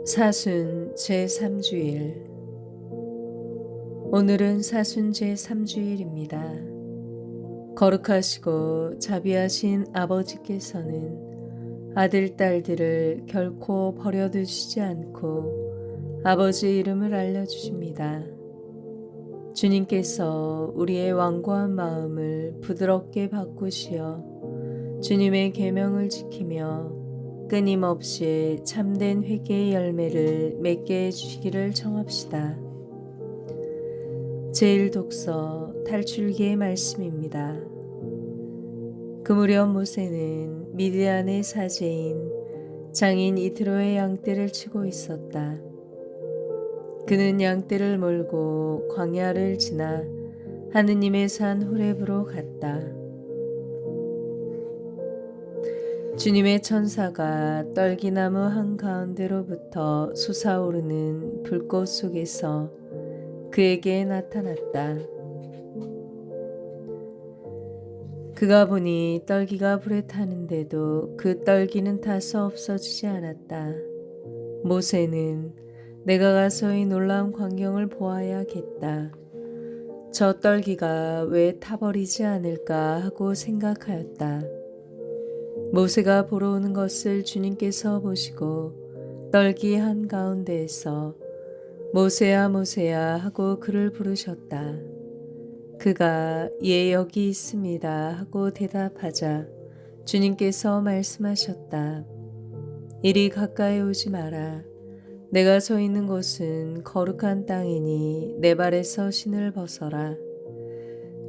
사순 제3주일. 오늘은 사순 제3주일입니다. 거룩하시고 자비하신 아버지께서는 아들, 딸들을 결코 버려두시지 않고 아버지의 이름을 알려주십니다. 주님께서 우리의 완고한 마음을 부드럽게 바꾸시어 주님의 계명을 지키며 끊임없이 참된 회개의 열매를 맺게 해주시기를 청합시다. 제1독서 탈출기의 말씀입니다. 그 무렵 모세는 미디안의 사제인 장인 이트로의 양떼를 치고 있었다. 그는 양떼를 몰고 광야를 지나 하느님의 산 호렙으로 갔다. 주님의 천사가 떨기나무 한가운데로부터 솟아오르는 불꽃 속에서 그에게 나타났다. 그가 보니 떨기가 불에 타는데도 그 떨기는 타서 없어지지 않았다. 모세는 내가 가서 이 놀라운 광경을 보아야겠다. 저 떨기가 왜 타버리지 않을까 하고 생각하였다. 모세가 보러 오는 것을 주님께서 보시고 떨기 한가운데에서 모세야 모세야 하고 그를 부르셨다. 그가 예 여기 있습니다 하고 대답하자 주님께서 말씀하셨다. 이리 가까이 오지 마라. 내가 서 있는 곳은 거룩한 땅이니 내 발에서 신을 벗어라.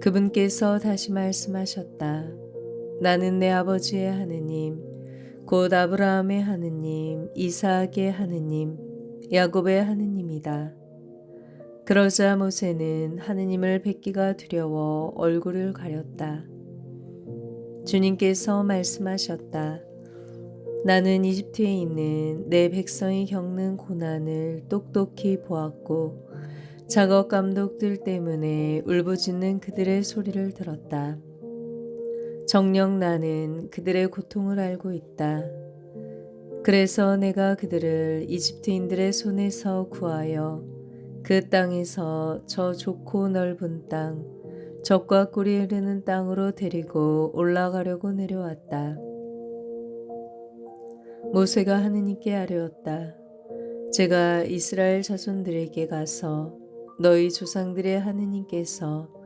그분께서 다시 말씀하셨다. 나는 내 아버지의 하느님, 곧 아브라함의 하느님, 이삭의 하느님, 야곱의 하느님이다. 그러자 모세는 하느님을 뵙기가 두려워 얼굴을 가렸다. 주님께서 말씀하셨다. 나는 이집트에 있는 내 백성이 겪는 고난을 똑똑히 보았고 작업 감독들 때문에 울부짖는 그들의 소리를 들었다. 정녕 나는 그들의 고통을 알고 있다. 그래서 내가 그들을 이집트인들의 손에서 구하여 그 땅에서 저 좋고 넓은 땅, 젖과 꿀이 흐르는 땅으로 데리고 올라가려고 내려왔다. 모세가 하느님께 아뢰었다. 제가 이스라엘 자손들에게 가서 너희 조상들의 하느님께서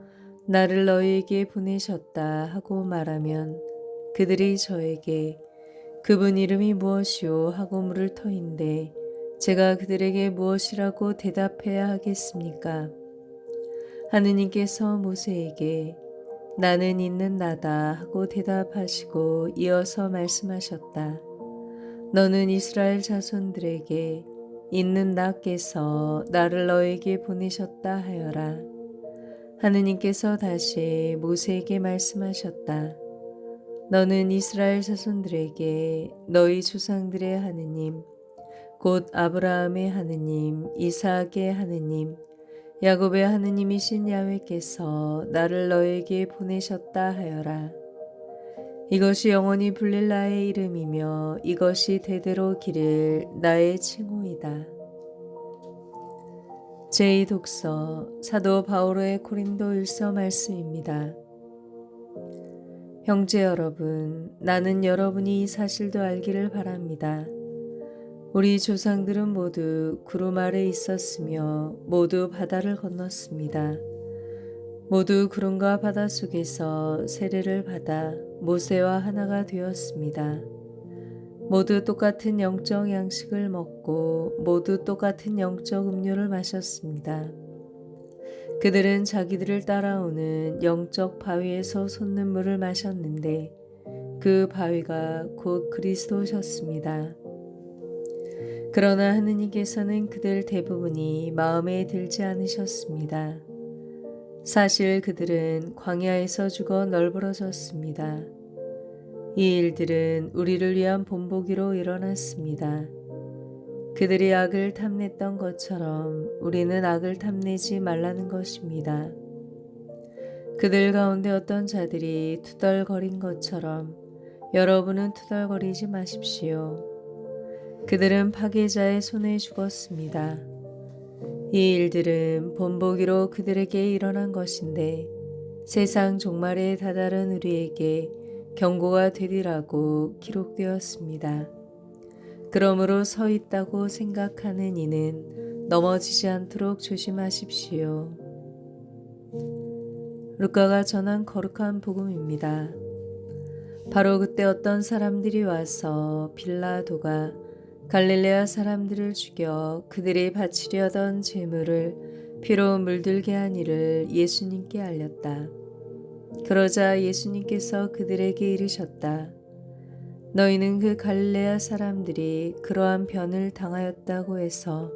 나를 너희에게 보내셨다 하고 말하면 그들이 저에게 그분 이름이 무엇이오 하고 물을 터인데 제가 그들에게 무엇이라고 대답해야 하겠습니까? 하느님께서 모세에게 나는 있는 나다 하고 대답하시고 이어서 말씀하셨다. 너는 이스라엘 자손들에게 있는 나께서 나를 너에게 보내셨다 하여라. 하느님께서 다시 모세에게 말씀하셨다. 너는 이스라엘 자손들에게 너희 조상들의 하느님, 곧 아브라함의 하느님, 이삭의 하느님, 야곱의 하느님이신 야훼께서 나를 너에게 보내셨다 하여라. 이것이 영원히 불릴 나의 이름이며 이것이 대대로 기를 나의 칭호이다. 제2독서 사도 바오로의 고린도 일서 말씀입니다. 형제 여러분, 나는 여러분이 이 사실도 알기를 바랍니다. 우리 조상들은 모두 구름 아래 있었으며 모두 바다를 건넜습니다. 모두 구름과 바다 속에서 세례를 받아 모세와 하나가 되었습니다. 모두 똑같은 영적 양식을 먹고 모두 똑같은 영적 음료를 마셨습니다. 그들은 자기들을 따라오는 영적 바위에서 솟는 물을 마셨는데 그 바위가 곧 그리스도셨습니다. 그러나 하느님께서는 그들 대부분이 마음에 들지 않으셨습니다. 사실 그들은 광야에서 죽어 널브러졌습니다. 이 일들은 우리를 위한 본보기로 일어났습니다. 그들이 악을 탐냈던 것처럼 우리는 악을 탐내지 말라는 것입니다. 그들 가운데 어떤 자들이 투덜거린 것처럼 여러분은 투덜거리지 마십시오. 그들은 파괴자의 손에 죽었습니다. 이 일들은 본보기로 그들에게 일어난 것인데 세상 종말에 다다른 우리에게 경고가 되리라고 기록되었습니다. 그러므로 서 있다고 생각하는 이는 넘어지지 않도록 조심하십시오. 루카가 전한 거룩한 복음입니다. 바로 그때 어떤 사람들이 와서 빌라도가 갈릴레아 사람들을 죽여 그들이 바치려던 제물을 피로 물들게 한 일을 예수님께 알렸다. 그러자 예수님께서 그들에게 이르셨다. 너희는 그 갈릴레아 사람들이 그러한 변을 당하였다고 해서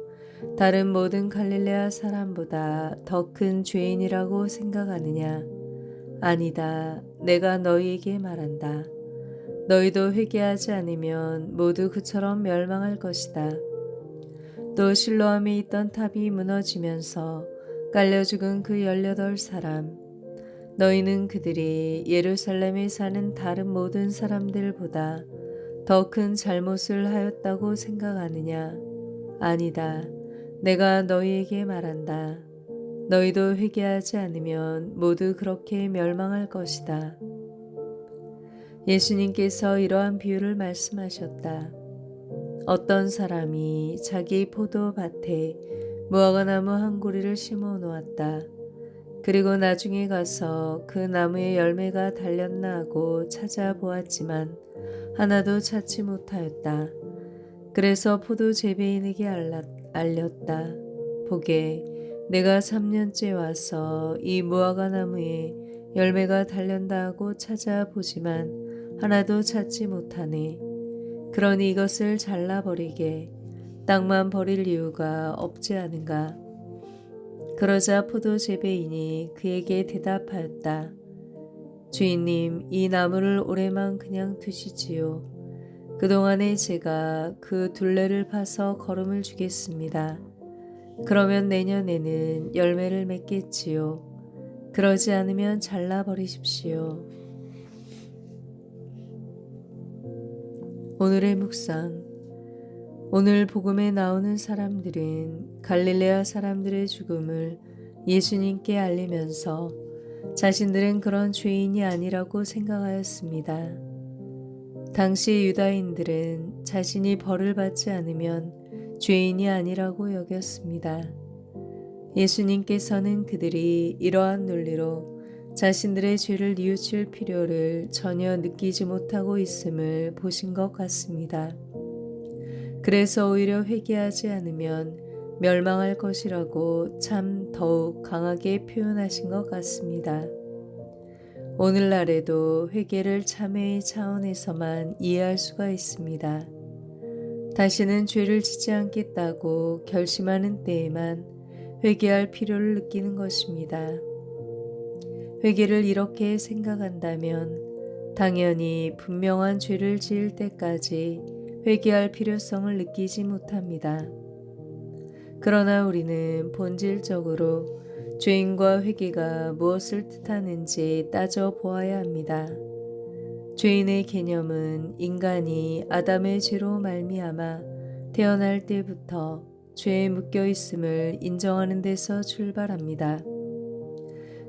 다른 모든 갈릴레아 사람보다 더 큰 죄인이라고 생각하느냐? 아니다. 내가 너희에게 말한다. 너희도 회개하지 않으면 모두 그처럼 멸망할 것이다. 또 실로암에 있던 탑이 무너지면서 깔려 죽은 그 18사람, 너희는 그들이 예루살렘에 사는 다른 모든 사람들보다 더 큰 잘못을 하였다고 생각하느냐? 아니다. 내가 너희에게 말한다. 너희도 회개하지 않으면 모두 그렇게 멸망할 것이다. 예수님께서 이러한 비유를 말씀하셨다. 어떤 사람이 자기 포도밭에 무화과나무 한 고리를 심어 놓았다. 그리고 나중에 가서 그 나무에 열매가 달렸나 하고 찾아보았지만 하나도 찾지 못하였다. 그래서 포도 재배인에게 알렸다. 보게, 내가 3년째 와서 이 무화과 나무에 열매가 달렸다 하고 찾아보지만 하나도 찾지 못하네. 그러니 이것을 잘라버리게, 땅만 버릴 이유가 없지 않은가. 그러자 포도 재배인이 그에게 대답하였다. 주인님, 이 나무를 올해만 그냥 두시지요. 그동안에 제가 그 둘레를 파서 거름을 주겠습니다. 그러면 내년에는 열매를 맺겠지요. 그러지 않으면 잘라버리십시오. 오늘의 묵상. 오늘 복음에 나오는 사람들은 갈릴레아 사람들의 죽음을 예수님께 알리면서 자신들은 그런 죄인이 아니라고 생각하였습니다. 당시 유다인들은 자신이 벌을 받지 않으면 죄인이 아니라고 여겼습니다. 예수님께서는 그들이 이러한 논리로 자신들의 죄를 뉘우칠 필요를 전혀 느끼지 못하고 있음을 보신 것 같습니다. 그래서 오히려 회개하지 않으면 멸망할 것이라고 참 더욱 강하게 표현하신 것 같습니다. 오늘날에도 회개를 참회의 차원에서만 이해할 수가 있습니다. 다시는 죄를 짓지 않겠다고 결심하는 때에만 회개할 필요를 느끼는 것입니다. 회개를 이렇게 생각한다면 당연히 분명한 죄를 지을 때까지 회개할 필요성을 느끼지 못합니다. 그러나 우리는 본질적으로 죄인과 회개가 무엇을 뜻하는지 따져보아야 합니다. 죄인의 개념은 인간이 아담의 죄로 말미암아 태어날 때부터 죄에 묶여 있음을 인정하는 데서 출발합니다.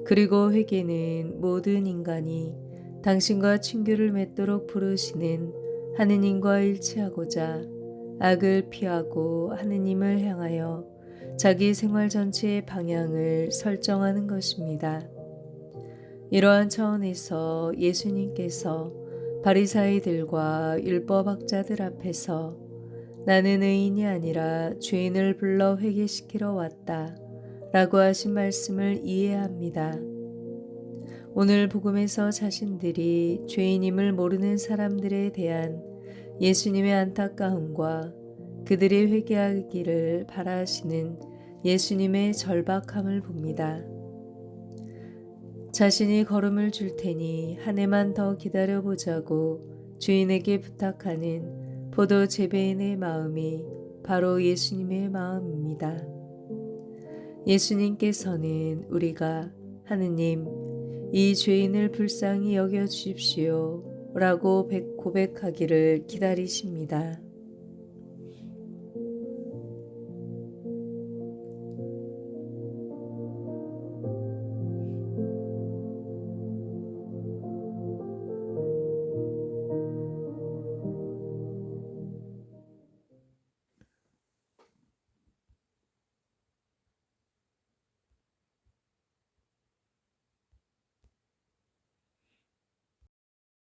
그리고 회개는 모든 인간이 당신과 친교를 맺도록 부르시는 하느님과 일치하고자 악을 피하고 하느님을 향하여 자기 생활 전체의 방향을 설정하는 것입니다. 이러한 차원에서 예수님께서 바리사이들과 율법학자들 앞에서 나는 의인이 아니라 죄인을 불러 회개시키러 왔다 라고 하신 말씀을 이해합니다. 오늘 복음에서 자신들이 죄인임을 모르는 사람들에 대한 예수님의 안타까움과 그들이 회개하기를 바라시는 예수님의 절박함을 봅니다. 자신이 걸음을 줄 테니 한 해만 더 기다려보자고 주인에게 부탁하는 포도 재배인의 마음이 바로 예수님의 마음입니다. 예수님께서는 우리가 하느님, 이 죄인을 불쌍히 여겨 주십시오 라고 고백하기를 기다리십니다.